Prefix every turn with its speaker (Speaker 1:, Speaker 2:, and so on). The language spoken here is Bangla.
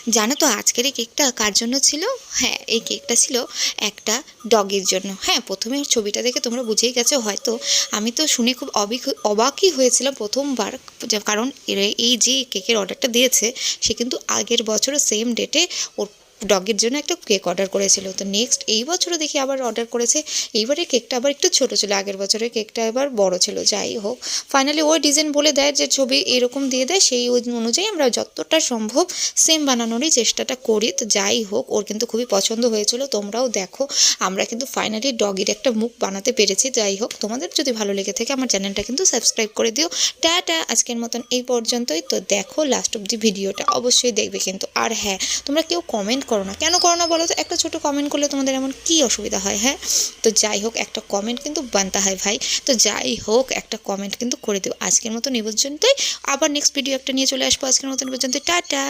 Speaker 1: জানো তো আজকের এই কেকটা কার জন্য ছিল? হ্যাঁ, এই কেকটা ছিল একটা ডগের জন্য। হ্যাঁ, প্রথমে ছবিটা দেখে তোমরা বুঝেই গেছো হয়তো। আমি তো শুনে খুব অবাকই হয়েছিলাম প্রথমবার, কারণ এই যে কেকের অর্ডারটা দিয়েছে সে কিন্তু আগের বছরও সেম ডেটে ওর ডগের জন্য একটা কেক অর্ডার করেছিল। তো নেক্সট এই বছরও দেখি আবার অর্ডার করেছে। এইবারে কেকটা আবার একটু ছোট ছিল, আগের বছরের কেকটা এবার বড় ছিল। যাই হোক, ফাইনালি ওই ডিজাইন বলে দেয় যে ছবি এরকম দিয়ে দেয়, সেই অনুযায়ী আমরা যতটা সম্ভব সেম বানানোরই চেষ্টাটা করি। তো যাই হোক, ওর কিন্তু খুবই পছন্দ হয়েছিল। তোমরাও দেখো, আমরা কিন্তু ফাইনালি ডগির একটা মুখ বানাতে পেরেছি। যাই হোক, তোমাদের যদি ভালো লেগে থাকে আমার চ্যানেলটা কিন্তু সাবস্ক্রাইব করে দিও। টাটা, আজকের মতন এই পর্যন্তই। তো দেখো লাস্ট অব দি ভিডিওটা অবশ্যই দেখবে কিন্তু। আর হ্যাঁ, তোমরা কেউ কমেন্ট করো না, কেন করো না বলো তো? একটা ছোটো কমেন্ট করলে তোমাদের এমন কী অসুবিধা হয়? হ্যাঁ, তো যাই হোক, একটা কমেন্ট কিন্তু বানতে হয় ভাই। তো যাই হোক, একটা কমেন্ট কিন্তু করে দিও। আজকের মতন এই পর্যন্তই। আবার নেক্সট ভিডিও একটা নিয়ে চলে আসবো। আজকের মতন পর্যন্ত টাটা।